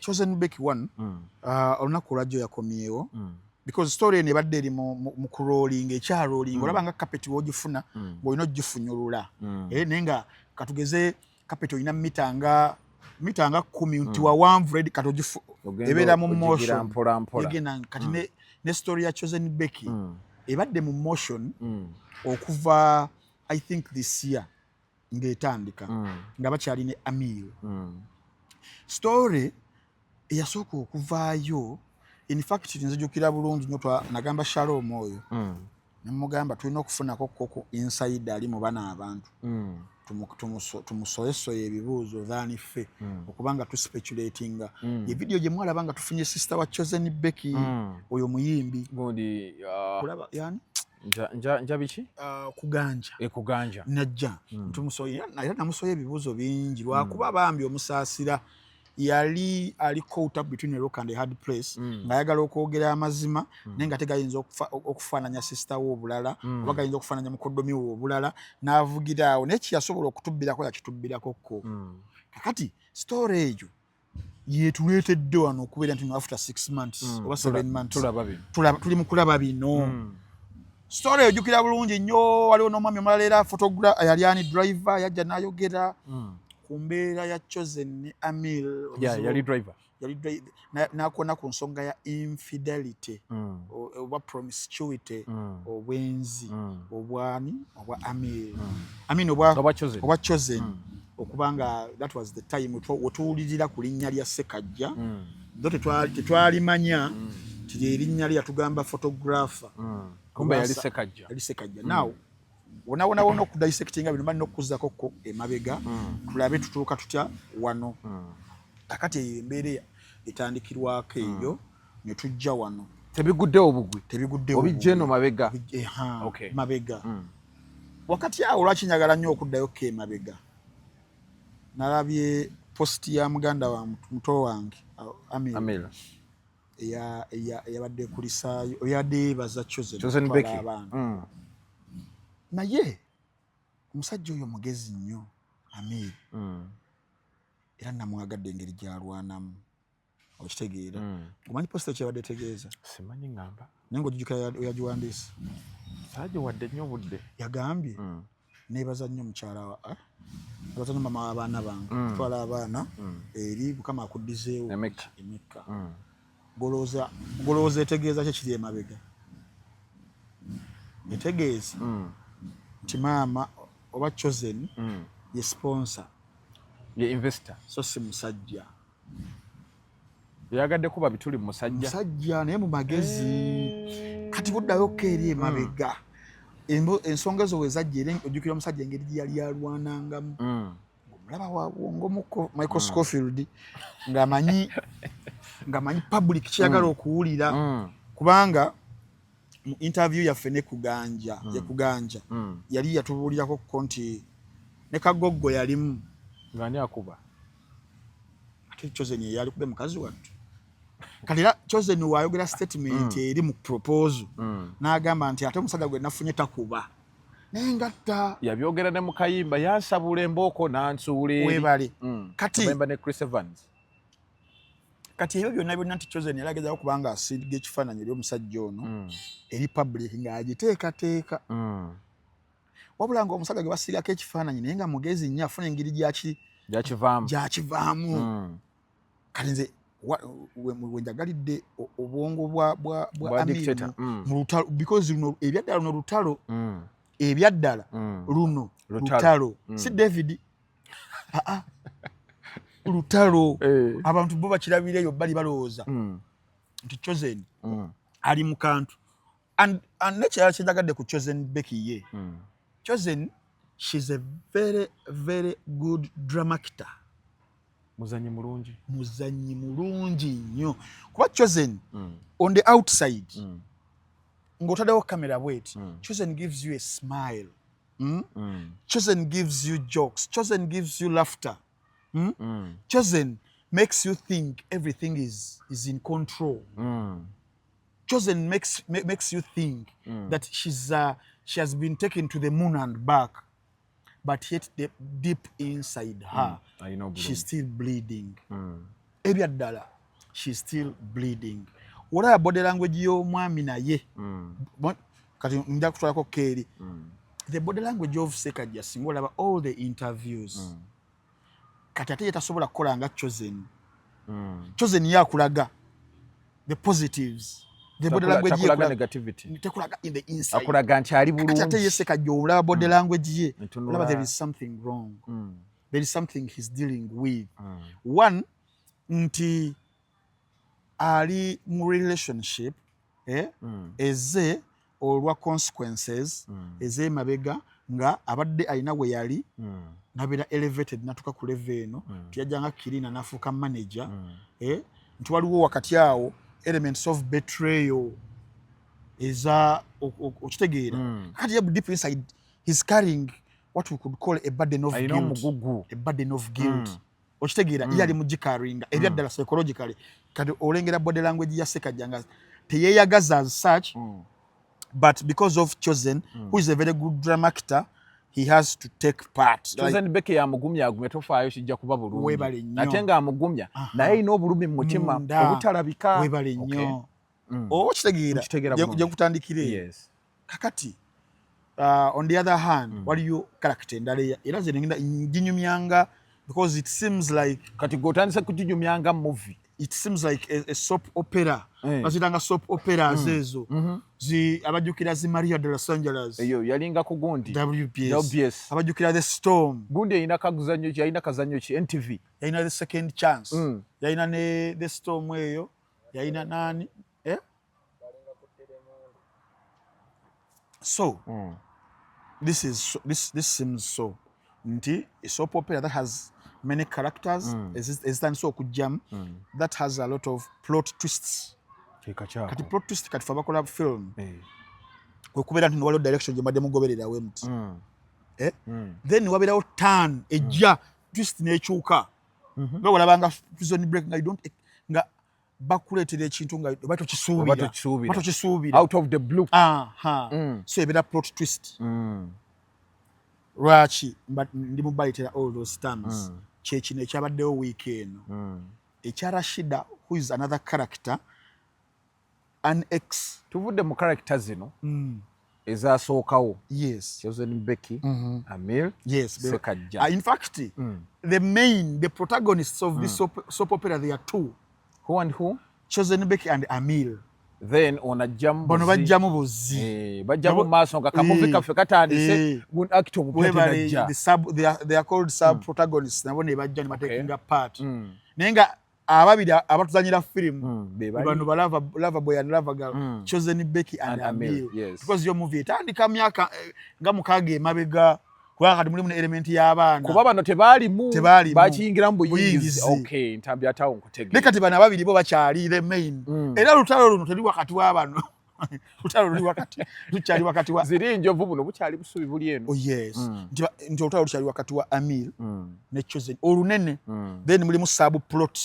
Chosen Becky one olunaku lwajjo yakomyewo because story eno ebadde eri mu kurolling ekyarolling olaba nga carpet wogifuna ng'olina ogifunyulula naye nga katugeze carpet olina mita nga 10 nti wawanvu ready kati ebeera mu motion egenda kati ne story ya Chosen Becky ebadde mu motion okuva I think this year ng'etandika nga bakyali ne Amir story eyasooka okuvaayo in fact nzijukira bulungi nnyo nagamba Shalom oyo nemugamba tulina okufunako koko inside ali mu bana abantu tumusoyesoye ebibuuzo than ffe okubanga tuspeculatinga evidiyo gye mwalaba nga tufunye sister wa Chosen Becky oyo muyimbi kulaba yani njabiki kuganja najja tumusoye era namusoye ebibuuzo bingi lwakuba bambi omusaasira yali ali caught up between a rock and a hard place ngayagala okwogera amazima naye nga tegayinza okufaananya sister wo obulala oba gayinza okufaananya mukoddomi wo obulala n'avugira awo naye kiyasobola okutubbirako yakitubbirako kakati story eyo yetuleetedde wano okubeera nti after 6 months oba 7 months tuli mu kulaba bino story ojjukira bulungi nnyo waliwo n'omwami omulala era photographer yali ani driver yajja n'ayogera kumbeera ya Chosen Amir yali driver nakona ku nsonga ya infidelity oba promiscuity obwenzi obwani obwa Amir obwa Chosen okubanga that was the time wetuwulirira ku linnya lya Sekajja ndo tetwalimanya tiri erinnya lya tugamba photographer kumbe yali Sekajja now wona okudissectinga bino bali nokuzako ko emabega tulabe tutuuka tutya wano kakati embeera etandikirwako eyo ne tujja wano tebigudde obugwi obijjeno mabega mabega wakati awo lwaki njagala nnyo okuddayo ko emabega nalabye post ya muganda wa muto wange Amira eyabadde kulisaayo oyabadde yeebaza Chosen Becky naye omusajja oyo mugezi nnyo Amir era namwagadde engeri gyalwanamu okitegeera omanyi posita kyebadde tegeeza simanyi ngamba naye ng'ojjukira yagiwandiisa saagiwadde nnyo budde yagambye neebaza nnyo mukyala neebaza nnyo mama w'abaana bange twala abaana eri mukama akuddizeewo emekka golowooza etegeeza ki kiri emabega etegeeza nti maama oba Chosen ye sponsor ye investor so si musajja yagadde kuba bituli musajja naye mu magezi kati buddayo ko eri emabega ensonga ezo wezajja ojjukira omusajja engeri gye yali alwanangamu omulaba wabwongomuko Michael Scofield ng'amanyi public kyeyagala okuwulira kubanga mu interview yaffe ne kuganja yali yatubuulirako ko nti ne Kagoggo yalimu ng'ani akuba ate Chosen yali kube mukazi wattu kati era Chosen wayogera statement eri mu proposal n'agamba nti ate omusajja gwe nafunye takuba naye ngatta yabyogera ne mukayimba yansabula embooko n'ansuula eri webale kati ne Chris Evans kati ebyo byonna nti Chosen yalagezaako kubanga asiiga ekifaananyi ery'omusajja ono eri public ng'agiteekateeka wabula ng'omusajja gwe basiigako ekifaananyi naye nga mugezi nnyo afuna engeri gyakivaamu kati nze wenjagalidde obwongo bwa Amir mu lutalo because ebyaddala luno lutalo ebyaddala luno lutalo si David lutalo abantu bo bakirabireyo bali balowooza nti Chosen ali mu kantu and nekyala kyenjagadde ku Chosen Becky ye Chosen she's a very very good drama actor muzanyi mulungi nnyo kuba Chosen on the outside ng'otaddewo kamera bweti Chosen gives you a smile Chosen gives you jokes Chosen gives you laughter Chosen makes you think everything is in control Chosen makes you think that she has been taken to the moon and back but yet deep inside her she's still bleeding ebyaddala she's still bleeding. Olaba body language y'omwami naye kati nja kutwalako keeri the body language of Sekajja singa olaba all the interviews kati ate yetasobola kukola nga Chosen yakulaga the positives the body language yakulaga negativity tekulaga in the inside akulaga nti ali bulungi kati ate ye Sekajja olaba body language ye olaba there is something wrong there is something he's dealing with one nti ali mu relationship eze olwa consequences eze mabega nga abadde alina we yali nabera elevated natuka ku level eno tiyajanga kirina nafuka manager nti waliwo wakati awo elements of betrayal eza okitegeera kati ya deep inside he's carrying what we could call a burden of guilt a burden of guilt okitegeera yali mujikaringa ebyaddala psychologically kati olengera body language ya Sekajja nga teyeyagaza as such but because of Chosen who is a very good drama actor he has to take part. Chosen beke ya mugumya agumya tofaayo kijja kuba bulungi natenga amugumya naye ino obulumi mu mutima obutalabika webale nnyo okitegeera je kutandikire kakati on the other hand waliyo character endala era ze nginyumyanga because it seems like kati gotandisa kujinyumyanga movie it seems like a soap opera bazitanga soap opera zezo zi abajukira zi Maria de Los Angeles eyo yalinga ku gundi WBS abajukira the storm gundi ina kaguzanyo ki ina kazanyo ki NTV yaina the second chance yaina ne the storm eyo yaina nani so this seems so nti a soap opera that has many characters so kujam that has a lot of plot twists kati plot twist kati fabakola film okubera nti waliwo direction je madde mugoberera we mti then waberawo turn ejja twist nekyuka nga walabanga prison break nga don't nga bakuletera ekintu nga bato kisuubira out of the blue so ebera plot twist Rachi ndi mubayitera all those terms kyekino ekyabaddewo weekend ekya Rashida who is another character an ex tuvudde mu character zino ezasookawo yes Chosen Becky Amir Sekajja in fact the protagonists of this soap opera they are two who and who Chosen Becky and Amir then onajjamu bono bajjamu buzi bajjamu maaso nga kamuvi kaffe katandise gun actor mupetenajja they are called sub protagonists nabo ne bajja ne batekinga part nenga ababiri abatuzanyira film bano lava boy and lava girl Chosen Becky and Amir because your movie etandika myaka nga mukage emabega kwa kati mulimu element y'abaana kuba bano tebaalimu bakiyingira mu buyingizi okay Ntambi atawo nkutege nekati bana babiri bo bakyali the main era lutalo luno tuli wakati w'abano lutalo luli wakati tukyali wakati wa ziri enjovu buno bukyali busubi buli eno yes nti lutalo lukyali wakati wa Amir ne Chosen olunene then mulimu sub plot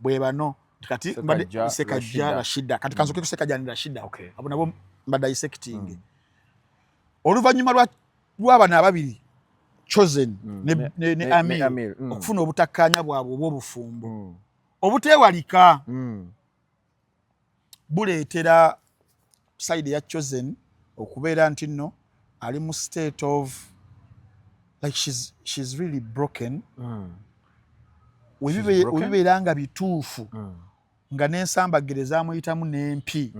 bwe bano kati mbadde Sekajja Rashida kati kanzoke ku Sekajja ne Rashida abo nabo mbadde dissecting oluvannyuma lw'abana ababiri Chosen ne Amir okufuna obutakkaanya bwabwe obw'obufumbo obuteewalika buleetera side ya Chosen okubeera nti nno ali mu state of like she's really broken webibeera nga bituufu nga n'ensambagereza amuyitamu n'empi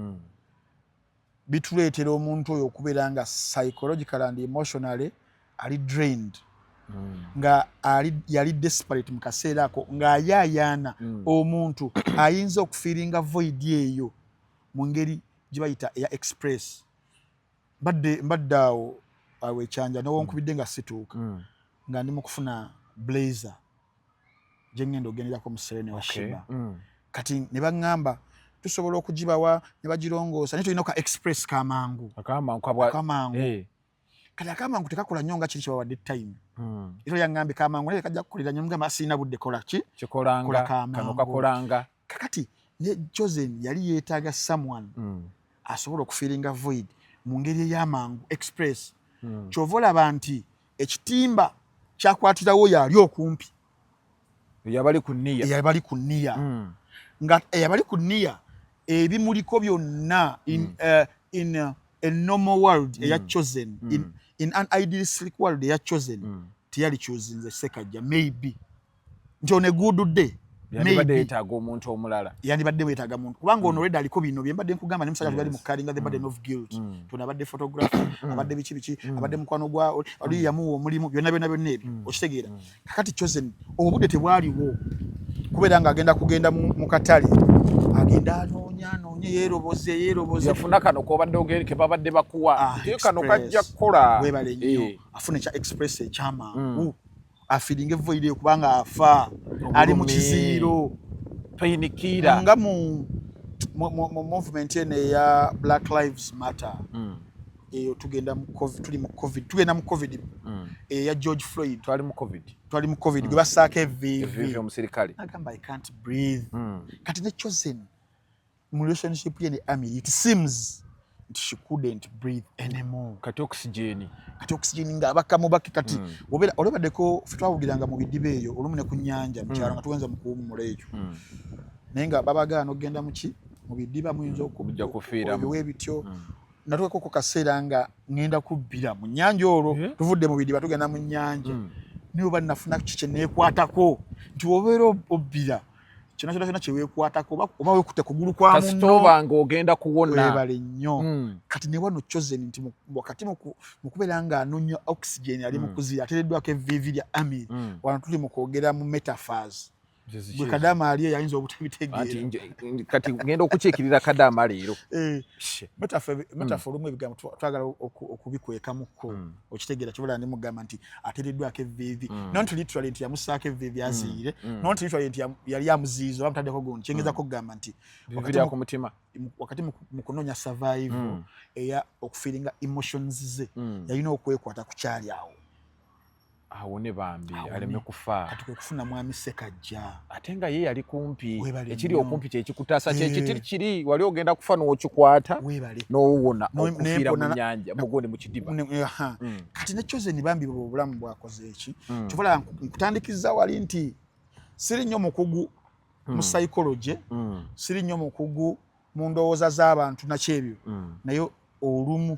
bituleetera omuntu oyo okubeera nga psychological and emotionally ali drained nga yali desperate mu kaseera ako ng'ayaayaana omuntu ayinza okufiiringa void eyo mu ngeri gye bayita eya express mbadde awo ekyanja n'owonkubidde nga situuka nga ndi mu kufuna blazer gye ngenda ogenderako mu Serene wa Shiba kati ne baŋŋamba tusobola okugibawa ne bagirongoosa naye tulina ka express kamangu kati akamangu tekakola nnyo nga kiri kyebawadde time era yaŋŋambe kamangu naye kajja kukolera nnyo nga masiina budde kola ki kakolanga kakati ne Chosen yali yeetaaga someone asobola okufiiringa void mu ngeri ey'amangu express kyova olaba nti ekitimba kyakwatirawo yali okumpi eyabali ku nniya nga abali ku niya ebimuliko byonna in a normal world eya chosen in an idealistic world eya chosen tiyali chosen the Sekajja maybe njone gududde yandibadde yeetaaga omuntu omulala yandibadde weetaaga muntu kubanga ono already aliko bino byembadde nkugamba ne musajja bali mu carrying the burden of guilt tunabadde photographer abadde bichi abadde mukwano gwa oli yamuwa omulimu byonna ebyo okitegeera kakati chosen obudde tebwaliwo kubeera nga agenda mu katale agenda anoonya yeeroboze yafuna kano kobadde ogereke babadde bakuwa kano kajja kukola webale nnyo afune kya express ekyama afiringe void kubanga afa ali mu kiziiro painikira nga mu movement ene ya Black Lives Matter tugenda mu covid ya George Floyd twali mu covid gwe basaaka evivi omusirikale agamba I can't breathe kati ne chosen mu relationship ye ne Ami it seems she couldn't breathe anymore kati oxygen nga abakamubaki kati olebaddeko fe twawugiranga mu bidiba eyo olumu ne ku nnyanja mukyalo nga tugenza mu kuwummula ekyo naye nga babagaana okugenda mu bidiba muyinza okujja kufiiramu webityo natuukako ku kaseera nga ngenda kubbira mu nnyanja olwo tuvudde mu bidiba tugenda mu nnyanja niwe oba nafuna kiki neekwatako nti wobeera obbira kyonna kyeweekwatako oba wekutte kugulu kwa munno kasita oba ng'ogenda kuwona webale nnyo kati ne wano chosen nti wakati mu kubeera nga anoonya oxygen ali mu kuzira ateereddwako evviivi lya Ami wano tuli mu kwogera mu metaphors bwe Kadaama ali yayinza obutabitegeera kati ngenda okukiikirira Kadaama leero metaphor olumu ebigambo twagala okubikwekamuko okitegeera kibula ne mugamba nti ateereddwako evviivi not literally nti yamusaako evviivi aziire not literally nti yali amuziiza oba mutaddeko gundi kyengezako kugamba nti wakati mu kunoonya survival eya okufiiringa emotions ze yalina okwekwata ku kyali awo awone bambi aleme kufa kati kwe kufuna mwami Sekajja ate nga ye yali kumpi ekiri okumpi kyekikutaasa kyekitiri kiri wali ogenda kufa n'okikwata n'owona okufiira mu nnyanja mugonde mu kidiba kati ne chosen bambi obulamu bwakoze eki kyobola nkutandikiza wali nti siri nnyo mukugu mu psychology siri nnyo mukugu mu ndowooza z'abantu nakyebyo naye olumu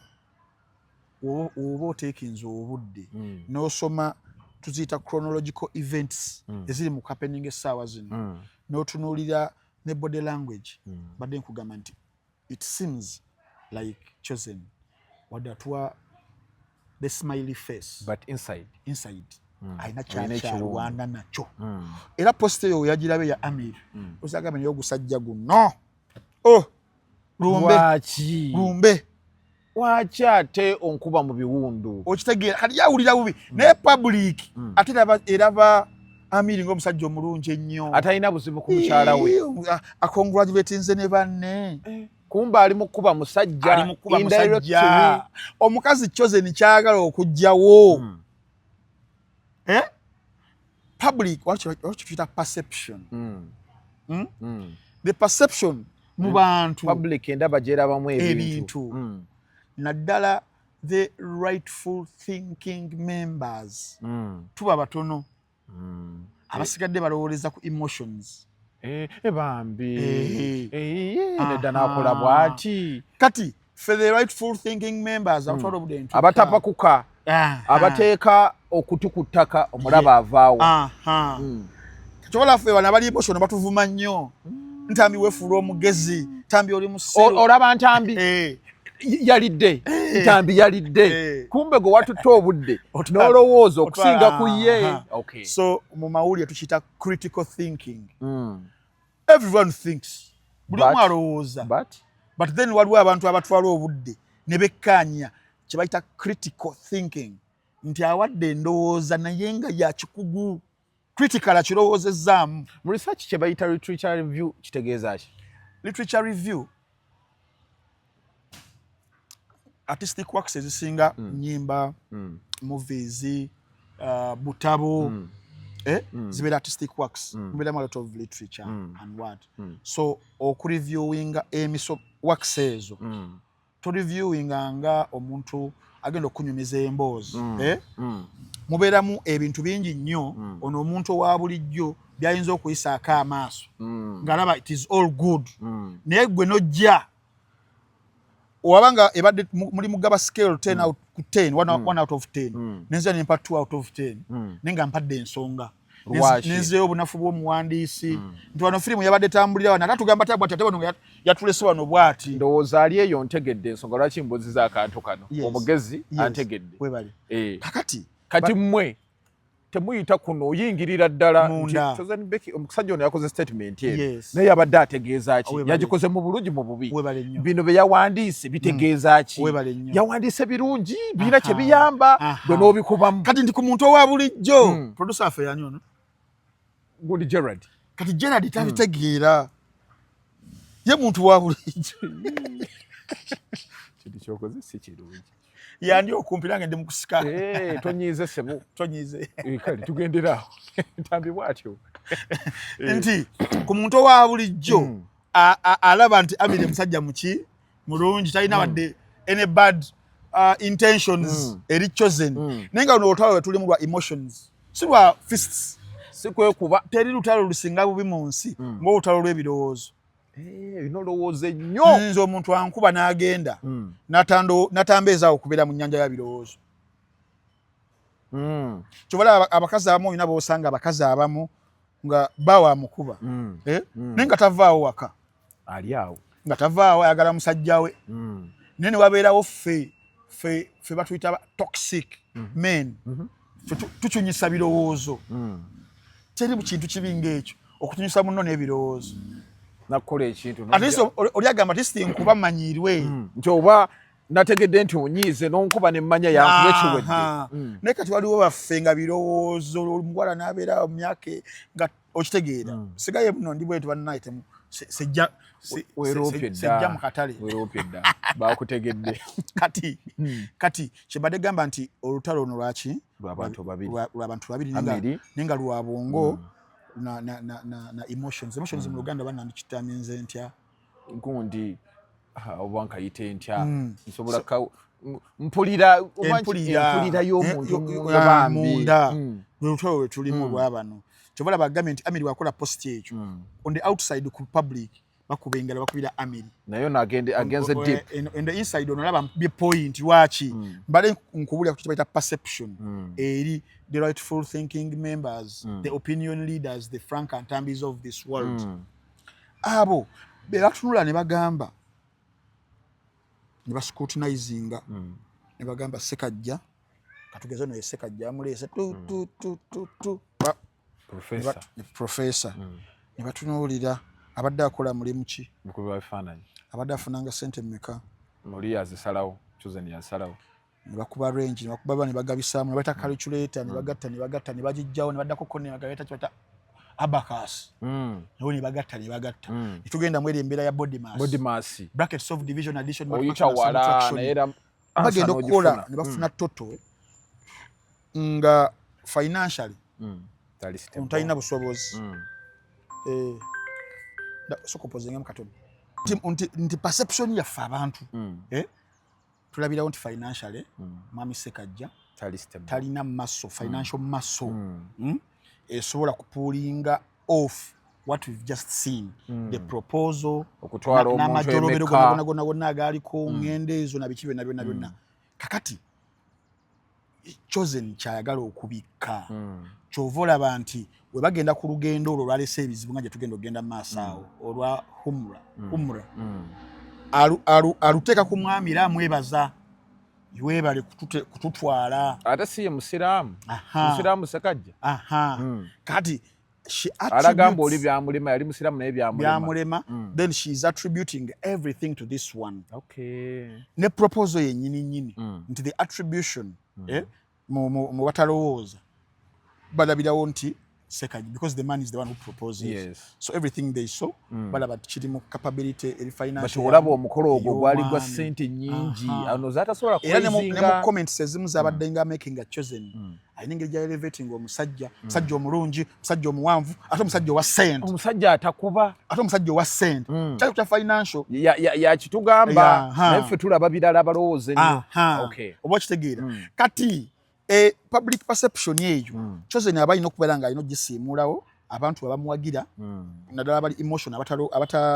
oba oteekinze obudde n'osoma tuziyita chronological events eziri mu happening essaawa zino n'otunuulira ne body language badde nkugamba nti it seems like chosen wadde atuwa the smiley face but inside alina kyalwana nakyo era posta eyo yagirabe ya Amir osagamba naye ogusajja guno lumbe waki ate onkuba mu biwundu okitegeera kati yawulira bubi naye public ate eraba Amiri ng'omusajja omulungi ennyo ate alina buzibu ku mukyala we akongratulatinze ne banne kumba ali mu kuba musajja omukazi chosen kyagala okugjawo public wakituyita perception the perception mu bantu public endaba gyerabamu ebintu naddala the rightful thinking members tuba batono abasigadde balowooleza ku emotions bambi nedda nakola bwati kati for the rightful thinking members abatapakuka abateeka okutu ku ttaka omulaba avaawo kyobola ffe bana bali emotion batuvuma nnyo Ntambi wefuula omugezi Ntambi oli musiro olaba Ntambi yalidde Ntambi yalidde kumbe gwe watutte obudde n'olowooza okusinga ku ye so mu mawulire tukiyita critical thinking everyone thinks buli omu alowooza but then waliwo abantu abatwala obudde ne bekkaanya kye bayita critical thinking nti awadde endowooza naye nga ya kikugu critical akirowoozezaamu mu research kye bayita literature review kitegeeza ki literature review artistic works ezisinga nyimba movies butabo zibeera artistic works mubeeramu a lot of literature and what so okureviewinga works ezo toreviewinga nga omuntu agenda okunyumiza emboozi mubeeramu ebintu bingi nnyo ono omuntu owa bulijjo byayinza okuyisaako amaaso ng'alaba it is all good naye gwe nojja owabanga ebadde muli mugaba scale 10 out of 10 1 out of 10 nenza nempa 2 out of 10 nenga mpadde ensonga nenzeyo obunafu bw'omuwandiisi nti wano firimu yabadde tambulira wano ate tugamba tabwa tate wano yatulese wano bw'ati ndowooza ali eyo ntegedde ensonga lwaki mbuziza akantu kano omugezi antegedde kati mmwe temuyita kuno oyingirira ddala omusajja ono yakoze statement eyo naye yabadde ategeeza ki yagikoze mu bulungi mu bubi bino bye yawandiise bitegeeza ki yawandiise birungi birina kye biyamba gwe n'obikubamu kati ndi ku muntu owa bulijjo producer affe yani ono Good Gerard kati Gerard tabitegeera ye muntu wa bulijjo kintu kyokoze si kirungi yandi okumpi nange ndi mukusika tonyize sebo tonyize kale tugendera Ntambi bwatyo nti ku muntu owa bulijjo alaba nti abire musajja muki mulungi talina wadde any bad intentions eri chosen nenga ono olutalo tuli mu lwa emotions si lwa fists si kwekuba teri lutalo lusinga bubi mu nsi ng'olutalo lw'ebirowoozo binolowooze nnyo nze omuntu ankuba n'agenda natambeeza okubeera mu nnyanja ya birowoozo kyobala abakazi abamu olina boosanga abakazi abamu nga bawa amukuba naye nga tavaawo waka ali awo nga tavaawo ayagala musajja we naye ne wabeerawo ffe batuyita toxic men tukyunyisa birowoozo teri mu kintu kibi ng'ekyo okukyunyisa munno n'ebirowoozo nakola ekintu ate oli agamba ti nkuba mmanyiirwe nti oba nategedde nti onyiize n'onkuba ne mmanya yankube kiwedde naye kati waliwo baffe nga birowoozo omuwala n'abeera mu myaka nga okitegeera sigaye muno ndi bwetu bannaye sejja mu katale weeroopye dda baakutegedde kati kyembadde gamba nti olutalo ono lwaki lw'abantu babiri nenga lwa bwongo na emotions mu Luganda banandikitaminze ntya gundi obanka yite ntya nsobola mpulira y'omuntu munda lutalo lwe tulimu lwabano kyobola bagambye nti Amiri wakola post ekyo on the outside ku public bakubengera bakubira Amiri nayo agenze deep and the inside ono laba bye point lwaki mbale nkubulya ku kibaita perception eri the rightful thinking members the opinion leaders the Frank and Tambis of this world abo beratunula ne bagamba ne bascrutinizinga ne bagamba Sekajja katugeze no Sekajja amulese tu professor ne batunuulira abadde akola mulimu ki mukubi wabifaananyi abadde afunanga sente mmeka oli yazisalawo Chosen yasalawo ne bakuba range ne bakuba ne bagabisaamu ne bata calculator ne bagatta ne bagijjawo ne baddako ko ne bagayeta kyota abacus nawo ne bagatta ne tugenda mu embeera ya body mass brackets of division addition subtraction bagenda okukola ne bafuna toto nga financially talina busobozi sokopozenga mukatono nti perception yaffe abantu tulabirawo nti financially mwami Sekajja talina muscle financial muscle esobola kupulinga off what we've just seen the proposal okutwala omuntu emeka gonna agaaliko ngende ezo na biki byonna kakati Chosen kyayagala okubikka kyova olaba nti we bagenda ku lugendo olwo lwalese ebizibu nga gye tugenda okugenda mu maaso awo olwa humra aluteeka ku mwami era amwebaza webale kututwala ate si ye musiraamu Sekajja kati alagamba oli byamulema yali musiraamu naye byamulema then she is attributing everything to this one ne proposal yennyini nti the attribution mu batalowooza balabirawo nti Sekajja because the man is the one who proposes so everything they saw balaba kiri mu capability eri financial olaba omukolo ogwo gwali gwa sente nyingi ano zatasobola kuizinga ne mu comments ezimu zabadde nga making a Chosen ayinengeri gya elevating omusajja omulungi omusajja omuwanvu ate omusajja owa sente omusajja atakuba ate omusajja owa sente kyali kya financial ya kitugamba naye ffe tulaba birala balowooze nnyo oba kitegeera kati public perception eyo Chosen aba alina okubeera nga alina ogisiimulawo abantu abamuwagira naddala abali emotion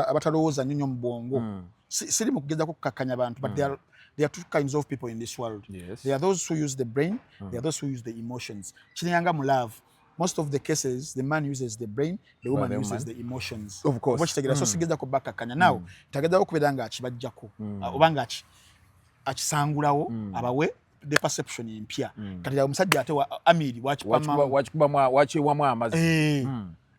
abatalowooza nnyo mu bwongo siri mu kugezako kukakkanya abantu but there are two kinds of people in this world. There are those who use the brain, there are those who use the emotions. Kinyanga mu love, most of the cases the man uses the brain, the woman uses the emotions. Of course. So sigezako bakakkanya now tagaddako kubeera nga akibajjako oba nga akisangulawo abawe the perception impya kati omusajja ate wa Amiri wakiwamu amazzi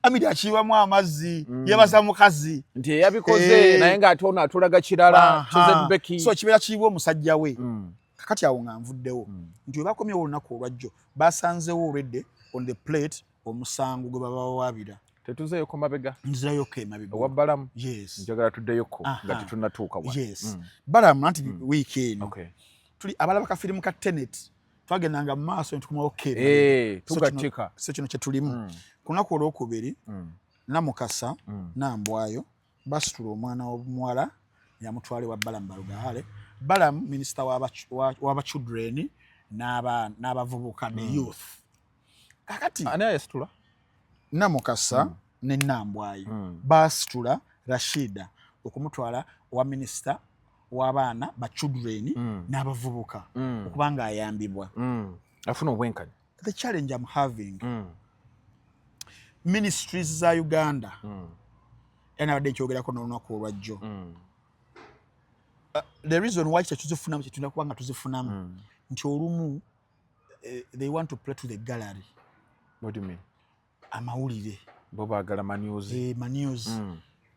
Amiri akiwamu amazzi yebaza mukazi nti yabikoze naye nga ate ono atulaga kirala so kibeera kiriwo omusajja we kakati awo nga nvuddewo nti we bakomyewo olunaku olwajjo basanzewo already on the plate omusango gwe babawaabira tetuzeeyoko mabega nzirayoka emabega owa Balamu njagala tuddeyoko nga tetunnatuuka Balamu anti wiiki eno tuli abalaba ka firimu ka Tenet twagendanga mu maaso nitukomawo tugatika so kino kye tulimu ku lunaku olwokubiri Namukasa Nambwayo basitula omwana w'omuwala yamutwale wa Balamu Balugahale. Balamu minisita w'aba children n'abavubuka ne youth. Kakati ani ayasitula Namukasa ne Nambwayo basitula Rashida okumutwala wa minisita w'abaana ba children n'abavubuka okubanga ayambibwa afuna obwenkanya. The challenge I'm having ministries za Uganda enabadde ekyogerako n'olunaku olwajjo the reason why tuzifunamu kyetulina kubanga tuzifunamu nti olumu they want to play to the gallery. What do you mean? Amawulire bo baagala manews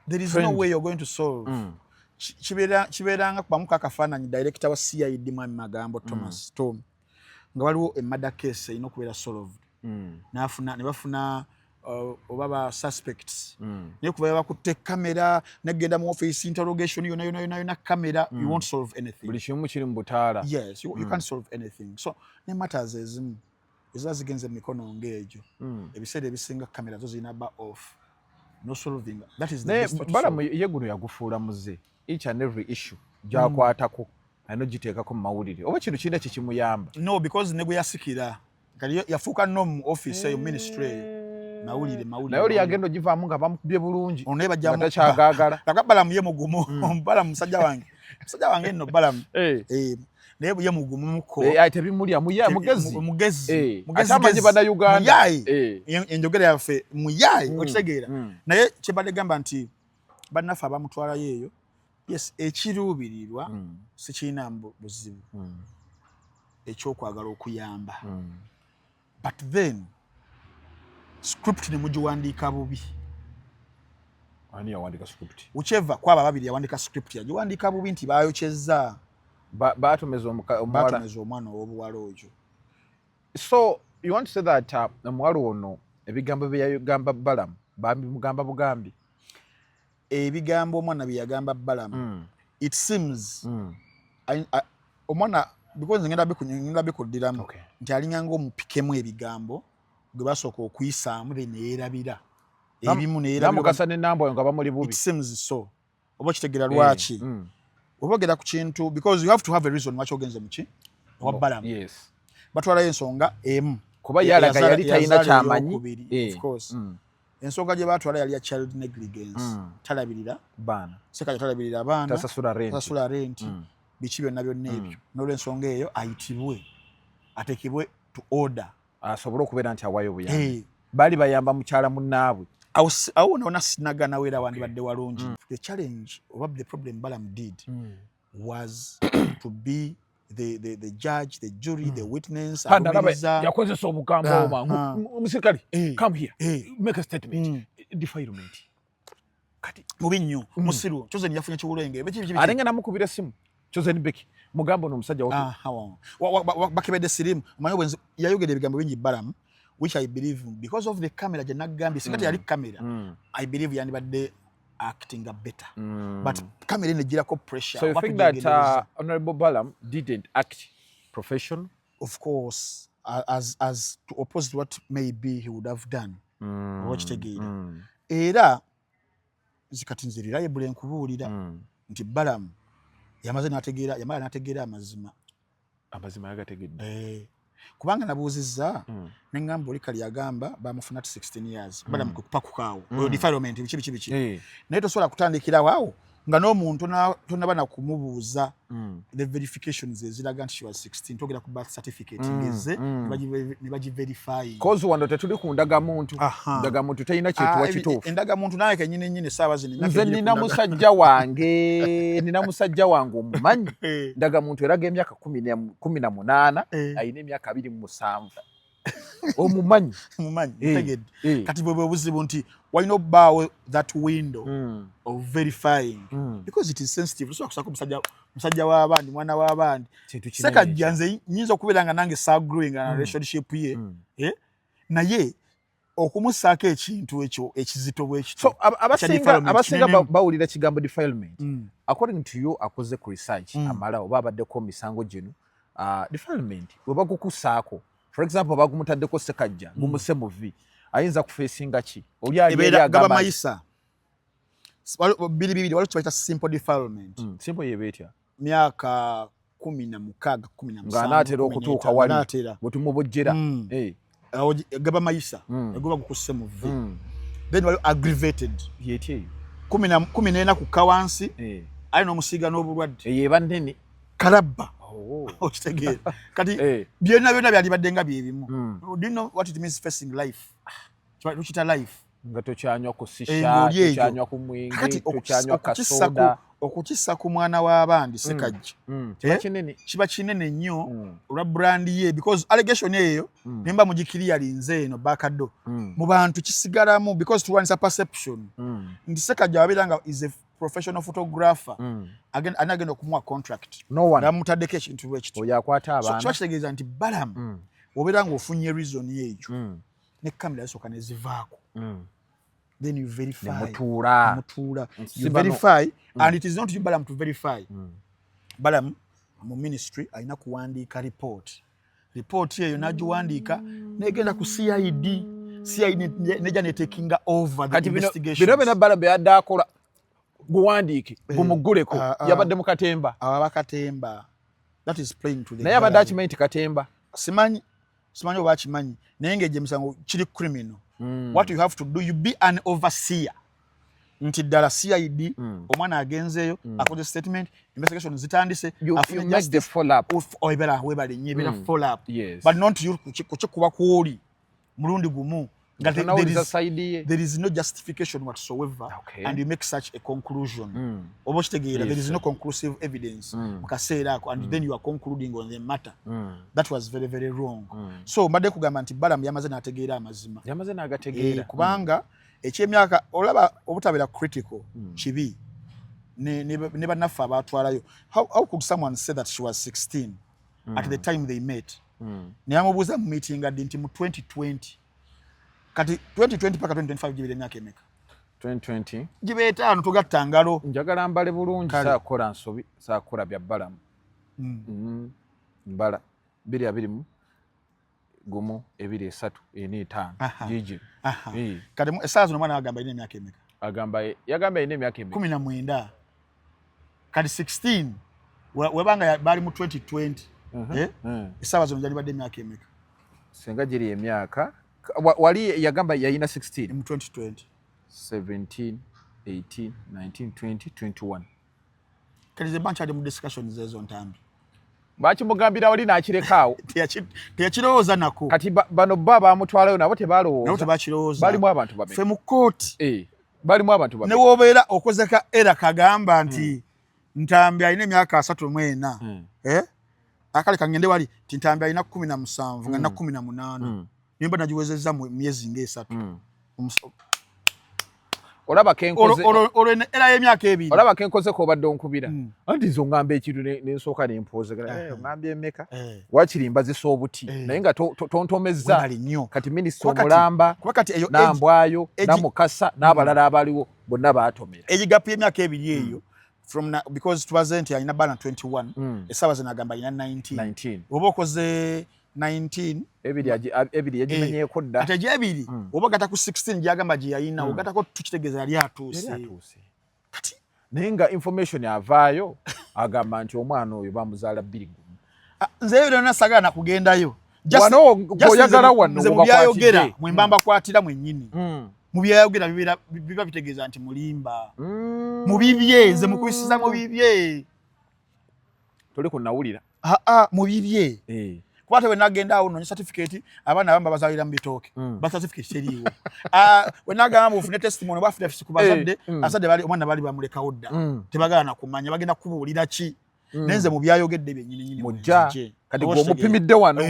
there is no way you're going to solve kibeeranga kubamuka akafaananyi director wa CID Mwami Magambo Thomas Tom nga waliwo murder case erina okubeera solved ne bafuna oba ba suspects naye kuba bakutte kamera negenda mu office interrogation yona kamera you won't solve anything. Buli kimu kiri mu butaala. Yes, you can't solve anything. So ne matters ezimu ezazigenze mikono ng'egyo ebiseera ebisinga kamera zo zirina ba off no solving. That is the best. Balamu ye guno yagufuula muze each and every issue gyakwatako ayina giteekako mu mawulire oba kintu kirina kikimuyamba. No, because ne gwe yasikira kali yafuuka no mu office eyo ministry mawulire naye oli yagenda ogivaamu nga bamukubye bulungi takyagaagala Balamu ye mugumu Balamu musajja wange nno Balamu naye ye mugumu muko tebimulya mugezi amanyi bannayuganda enjogera yaffe muyayi okitegeera naye kyebadde gamba nti bannaffe abamutwalayo eyo yes ekiruubirirwa sikirina buzibu ekyokwagala okuyamba but then script ne mugiwandiika bubi. Ani yawandiika script? Whichever kwaba babiri yawandiika script yagiwandiika bubi nti baayokyezza baatomeza omwana ow'obuwala oyo. So you want to say that omuwala ono ebigambo bye yagamba Balamu bamugamba bugambi? Ebigambo omwana bye yagamba Balamu it seems omwana because ngenda bikuddiramu nti alinganga omupikemu ebigambo gwe basooka okuyisaamu neerabira ebimu Namukasa ne Nambwayo nga bamuli bubi. It seems so. Oba kitegeera lwaki obogera ku kintu because you have to have a reason lwaki ogenze muki owa Balamu. Yes. Batwalayo ensonga emu kuba yalaga yali talina kyamanyi. Of course. Ensonga gye batwala yali ya child negligence. Talabirira baana. Sekaja talabirira baana. Tasasula rent. Biki byonna byonna ebyo. N'olw'ensonga eyo ayitibwe atekebwe to order. Asobola okubeera nti awaayo obuyambi. Bali bayamba mukyala munnaabwe. Awo naona sinagana weera wandibadde walungi. The challenge oba the problem Balamu did was to be the judge, the jury, the witness. Yakozesa obugambo omusirikale. Come here. Make a statement. Defilement. Kati mubi nnyo musiru Chosen yafunye kiwulenge. Arenga namukubira essimu. Chosen Beki mugambo n'omusajja bakebedde sirimu amanyi bwenzi yayogera ebigambo bingi Balamu which I believe because of the camera gye naggambye singa teyali camera I believe yandibadde acting better but camera negirako pressure. So you think that Honorable Balamu didn't act professional? Of course as to oppose what maybe he would have done wakitegeera era zikati nzirira yebule nkubuulira nti Balamu yamala n'ategeera amazima yagategedde kubanga nabuuzizza nengamba oli kali yagamba bamufuna 16 years balamu kupakukaawo oyo defilement biki naye tosobola kutandikira waawo nga n'omuntu tonabana kumubuuza the verifications eziraga nti she was 16 togera ku birth certificate ngeze ne bagiverify cause wano tetuli ku ndagamuntu ndagamuntu teyina kyetuwa kituufu endagamuntu naye kenyini saawa zino nze nina musajja wange omumanyi ndagamuntu eraga emyaka 18 ayina emyaka 27 omumanyi tegedde kati bwe buzibu nti why not bow that window of verifying because it is sensitive so akusaka musajja w'abandi mwana w'abandi sekajja nze nyinza okubeera nga nange sagrowing na relationship ye naye okumusaako ekintu ekyo ekizito bwekito so abasinga bawulira kigambo defilement according to you akoze ku research amala oba abaddeko misango gino defilement bwe bagukusaako for example bagumutaddeko sekajja gumuse muvi ayinza kufeesinga ki oli ali agamba mayisa bibiri waliwo kibaita simple defilement simple yebetya myaka 16 17 ng'anaatera okutuuka wali bwetumubojjera gaba mayisa egoba gukusse muvi then waliwo aggravated yetye 14 ku kawansi alina omusiiga n'obulwadde yeba nnene kalabba okitegeera kati byonna byali baddenga byebimu do you know what it means facing life tukita life nga tokyanywa ku sisha tokyanywa ku mwenge tokyanywa kasoda okukissa ku mwana w'abandi sekajja kiba kinene nnyo olwa brand ye because allegation eyo nemba mugikiriali nze eno bakaddo mu bantu kisigalamu because tuwanisa perception nti sekajja wabeera is a professional photographer anagenda okumuwa contract namutaddeko ekintu bwekito oyakwata abaana so kitegeeza nti balamu obeera nga ofunye reason yeekyo ne kamera yasooka nezivaako then you verify mutuula you verify and it is not you balam to verify balam mu ministry alina kuwandiika report eyo nagiwandiika negenda ku CID neja netekinga over the investigation bino balam byadde akola guwandiike gumuguleko yabadde mu katemba abakatemba that is playing to the naye abadde akimanyi katemba simanyi oba akimanyi naye ng'egye emisango kiri criminal what you have to do you be an overseer nti ddala CID omwana agenzeeyo akoze statement investigation zitandise afune just the follow up oibera webale nyebera follow up but not you kuchikuba kuoli mulundi gumu there is no justification whatsoever and you make such a conclusion oboshtegeera there is no conclusive evidence mukaseera ako and then you are concluding on the matter that was very very wrong so mbadde kugamba nti balamu yamaze n'ategeera amazima yamaze n'agategeera kubanga ekyemyaka olaba obutabera critical kibi ne bannaffe abatwalayo how could someone say that she was 16 at the time they met neyamubuuza mu meeting addi nti mu 2020 kati 2020 paka 2025 gibere emyaka emeka 2020 gibe etaano tugatta ngalo njagala mbale bulungi saakola nsobi saakola bya balamu mbala 2 gumu 2 3 4 5 jiji kati esaazo no mwana agamba ine emyaka emeka yagamba ine emyaka emeka 19 kati 16 webanga bali mu 2020 esaazo no jali badde emyaka emeka senga giri emyaka wali yagamba yayina 16 mu 2020 17 18 19 20 21 kalize bunch ali mu discussions ezo Ntambi bakimugambira wali nakirekawo teyakirowooza nako kati bano baba amutwalayo nabo tebalowooza balimu abantu fe mu court balimu abantu ne wobeera okozeka era kagamba nti Ntambi alina emyaka 34 akale kangende wali ti Ntambi alina 17 nga na 18 nimba najiwezeza mu myezi nge3 olaba kenkoze era emyaka 2 olaba kenkoze ko badde onkubira anti zo ngamba ekiru n'ensooka n'empozegera ngambye emeka wakirimba zisobuti naye nga tontomezza kati minisita omulamba nambwayo namukasa n'abalala abaliwo bonna baatomera egigapu y'emyaka 2 eyo from because twazenti alina bana 21 esawa zinagamba alina 19 oba okoze 19 ebiri yagimenyeko dda ate jebiri oba gata ku 16 gyagamba gye yayina ogata ko tukitegeeza yali atuuse kati naye nga information avaayo agamba nti omwana oyo bamuzaala 2 nze ebyo byonna sagala na kugendayo wano goyagala wano nze mubyayogera mwembamba kwatira mwennyini mu byayogera biba bitegeeza nti mulimba mu bibye nze mukubisiza mu bibye toli kunawulira mu bibye kwate we nagenda awo no certificate abana bamba bazalira mu bitooke ba certificate teriwo we nagamba ufune testimony bafite kubazadde asade bali omwana bali bamuleka odda tebagana kumanya bagenda kubuulira ki nenze mu byayogedde byennyini mujja kati gwo mupimidde wano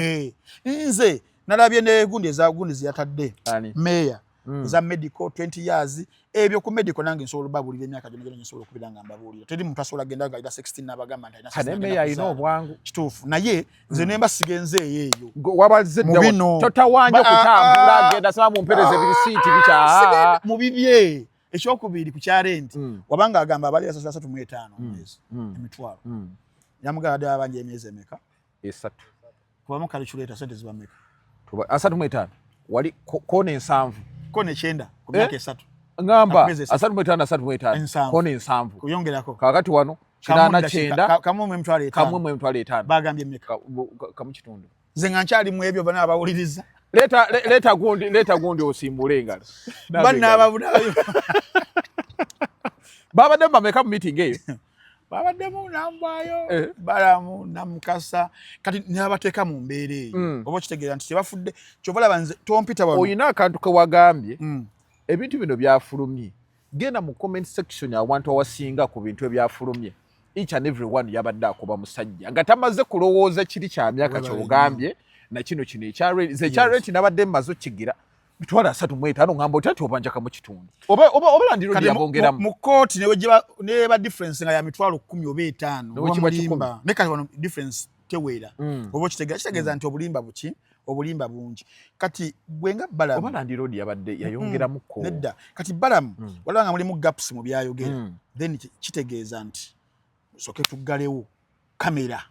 nze nalabye ne gundi ziyatadde meya za medical 20 years ebyo ku medical nange nsobola babulira emyaka gyo ngene nsobola kubiranga mbabulira teri muntu asobola genda ga 16 nabagamba nti ina meya ino obwangu kituufu naye nze nemba sigenze eyo wabazidde totawanyo kutambula genda saba mumpereze birisiti bicha mu bibye ekyokubiri ku kyarenti wabanga agamba abali 35 mwezi emitwalo yamugadde abanje emyezi emeka esatu kubamu calculator sente zibameka asatu mwetano wali kone ensanvu kone chenda ku myaka esatu ngamba asatu mwetano kone ensanvu kuyongerako kakati wano kinana chenda kamwe mtwale etano bagambye emeka kamu kitundu nze ngankyali mu ebyo bana abawuliriza leta gundi osimbule engalo bana ababudayo baba demba meka mu meeting eyo baba demo nambayo balamu namukasa kati nyabateka mu mbere obo kitegeera nti tebafudde kyovala banze tompita wano oyina akantu ke wagambye ebintu bino byafulumye genda mu comment section abantu awasinga ku bintu ebyafulumye each and every one yabadde akuba musajja nga tamaze kulowooza kiri kya myaka kyogambye na kino ekyarenti nabadde mmaze kigira bitwala 35 ngamba otati obanjaka mu kitundu oba landiro lyabongeramu mu court ne ba difference nga ya mitwalo 10 oba 5 ne kati wano difference tewera obo kitegeeza nti obulimba bungi kati bwenga balamu oba landiro yabadde yayongeramu ko nedda kati balamu walanga mulimu gaps mu byayogera then kitegeeza nti soke tugalewo kamera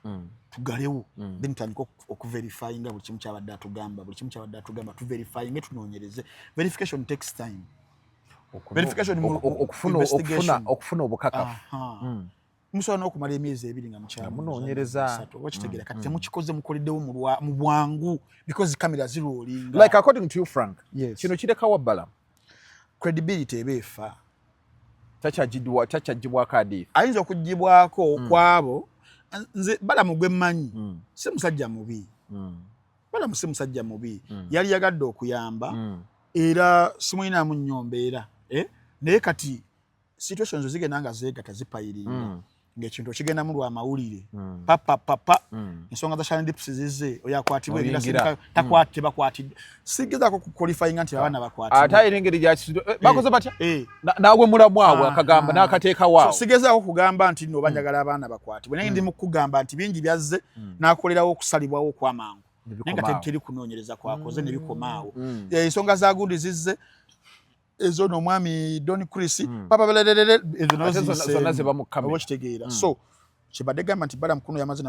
tugalewo then tandika okuverifying buli kimu kyabadde atugamba tu verifying tunoonyereze verification takes time verification okufuna obukakafu musobola n'okumala emyezi 2 nga mukyala munoonyereza wakitegeera kati temukikoze mukoleddewo mu bwangu because kamera ziroolinga like according to you Frank kino kirekawo Balamu credibility ebeefa takyagibwako hadithi ayinza okugibwako kwabo nze Balamu gwe mmanyi si musajja mubi Balamu si musajja mubi yali yagadde okuyamba era simuyinamu nnyombeera naye kati situations zigenda nga zeegata zipayiringa ng'ekintu okigendamu lwa mawulire papa ensonga za Shine Dips zize oyo akwatibwe takwate bakwatidde sigezaako kuqualifyinga nti abaana bakwatibwe ate era engeri bakoze batya naawe mulamu awe akagamba n'akateeka waawo sigezaako kugamba nti nno banjagala abaana bakwatibwe naye ndi mu kugamba nti bingi byazze n'akolerawo okusalibwawo okwamangu naye nga teri kunoonyereza kwakoze ne bikomaawo ensonga za gundi zizze ezo no mwami Don Chris papa belelele ezo zonna zibamukamera obokitegeera so kibadde gamba nti Balamu kuno yamaze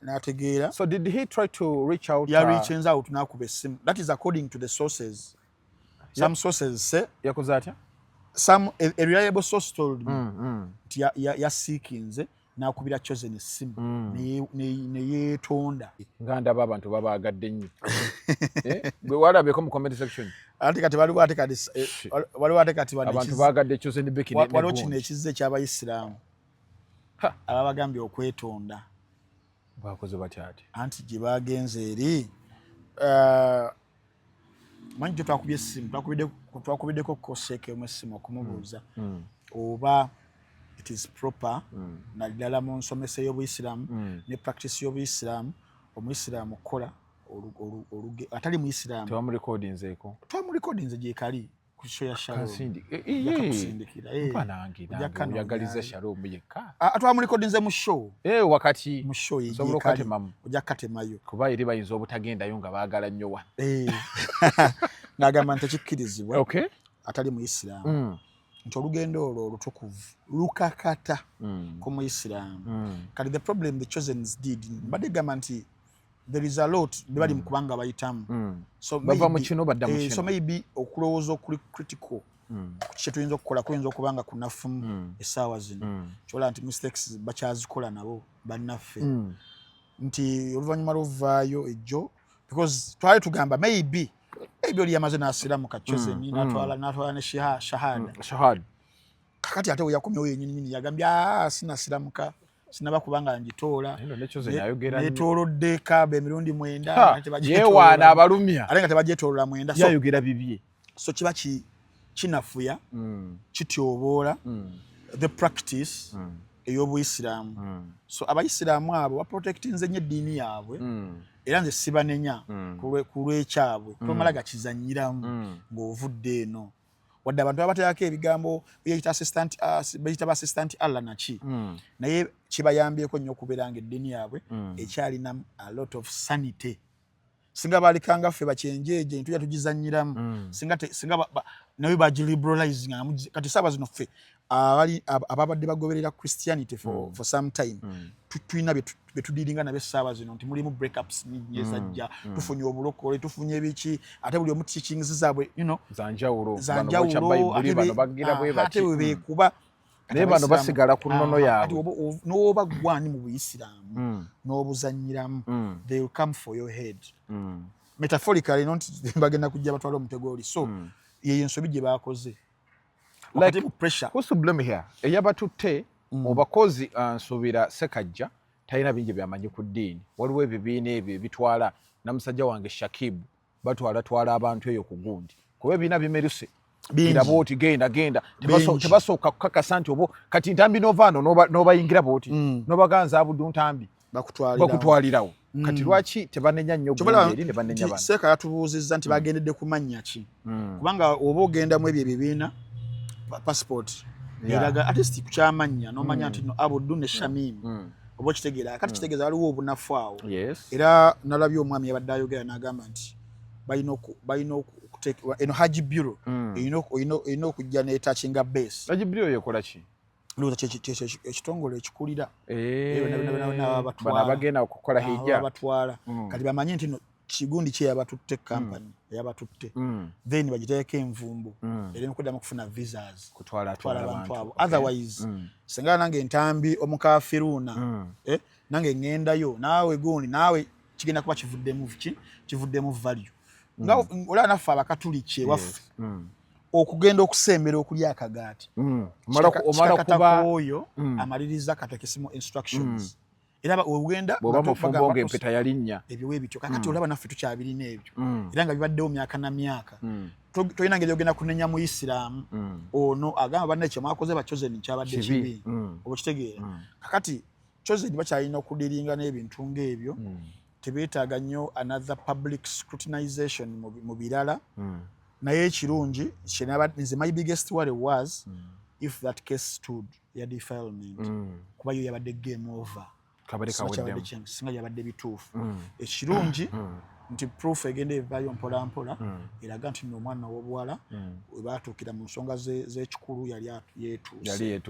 n'ategeera. So did he try to reach out? Yeah, reaching out n'akuba essimu. That is according to the sources. Some sources say yakoze atya? Some a reliable source told me ya seekinze n'akubira chosen essimu ne yeetonda. Nganda abantu babaagadde nnyo. Gwe walabeko mu comment section. Ati kati waliwo ate kati abantu baagadde chosen beki ne waliwo kino ekizze ky'Abayisiraamu. Abagambye okwetonda. Bakoze batya ati? Anti gye bagenze eri manyi gye twakubye essimu twakubiddeko Koseke omwessimu okumubuuza oba it is proper naddala mu nsomesa y'Obuyisiraamu ne practice y'Obuyisiraamu Omuyisiraamu okukola atali Muyisiraamu twamurekodinzeeko gyekali ku show ya Shalom yakusindikira yagaliza Shalom yekka twamurekodinze mu show wakati mu show ojja katemayo kuba eri bayinza obutagendayo nga baagala nnyo wa n'agamba nti tekikkirizibwa okay atali Muyisiraamu nti olugendo olwo olutukuvu lukakata ku Muyisiraamu kati the problem the chosens did mbadde gamba nti there is a lot bali mukubanga bayitamu so maybe okulowooza okuli critical kye tuyinza okukola kuyinza okubanga kunafumu essaawa zino kyola nti mistakes bakyazikola nabo bannaffe nti oluvannyuma lw'ovaayo ejjo because twali tugamba maybe oli yamaze n'asiramuka Chosen n'atwala ne shahada kakati ate we yakomyewo yennyini yagambye sinasiramuka sinaba kubanga njitoola netolodde kaaba emirundi 9 yewaana abalumya ate nga tebagyetoolola 9 yayogera bibye so kiba kinafuya kityoboola the practice ey'obuyisiraamu so abayisiraamu abo baprotectinze nnyo eddiini yaabwe era nze sibanenya ku lw'ekyabwe tomala gakizanyiramu ng'ovudde eno wadde abantu babateekako ebigambo bayita assistant Allah naki naye kibayambyeko nnyo okubeera nga eddiini yaabwe ekyalina a lot of sanity singa balikanga ffe bakyenjeje ntujja tugizanyiramu singa naye bagiliberalizing kati saaba zino ffe ababadde bagoberera Christianity for some time tulina betudiringa nabe saaba zino nti mulimu breakups nyezajja tufunye obulokole tufunye biki ate buli omu teachings zaabwe zanjawulo ate bekuba naye bano basigala ku nnono yaabwe n'oba gwani mu buyisiraamu n'obuzanyiramu they will come for your head metaphorically not bagenda kujja batwala omutego oli so yeyo ensobi gye baakoze like pressure what's the blame here eyabatutte obakozi nsubira sekajja talina bingi byamanyi ku ddiini waliwo ebibiina ebyo bitwala namusajja wange Shakibu batwala abantu eyo ku gundi kuba ebiina bimeruse bingira booti genda tebasooka kukakasa nti obo kati Ntambi novaano n'obayingira booti n'obaganza abudu Ntambi bakutwalirawo kati lwaki tebanenya nnyo eri ne banenya bano Seeka yatubuuzizza nti bagendedde ku mannya ki kubanga oba ogendamu ebyo ebibiina passport eraga at least kukyamanya n'omanya nti abudu ne Shamim oba okitegeera kati kitegeeza waliwo obunafu awo era nalabye omwami yabadde ayogera n'agamba nti balina eno Haji Bureau erina okujja n'etachinga base. Haji Bureau yekola ki? Looza ekitongole ekikulira bagenda okukola hijja abatwala kati bamanye nti kigundi kye yabatutte company yabatutte then bagiteeka envumbo era nokuddamu kufuna visas kutwala abantu abo otherwise singa nange Ntambi omukafiruna nange ngendayo naawe gundi naawe kigenda kuba kivuddemu value nga olaba naffe abakatuliki waffe okugenda okusembera okulya akagaati omala kuba oyo amaliriza katekisimu instructions era ogenda boba mufumbo ng'empeta yalinnya ebyo webityo kakati olaba naffe tukyabirina ebyo era nga bibaddewo myaka na myaka tolina ngeri ogenda kunenya mu Isiraamu ono agamba banne ekyo mwakoze ba Chosen kyabadde kibi oba kitegeera kakati Chosen bakyalina okudiringa n'ebintu ng'ebyo tebeetaaga nnyo another public scrutinization mu birala naye ekirungi nze my biggest worry was if that case stood ya defilement kuba yo yabadde game over singa yabadde bituufu ekirungi nti proof egenda evaayo mpola mpola eraga nti n'omwana w'obuwala we baatuukira mu nsonga z'ekikulu yali yeetuuse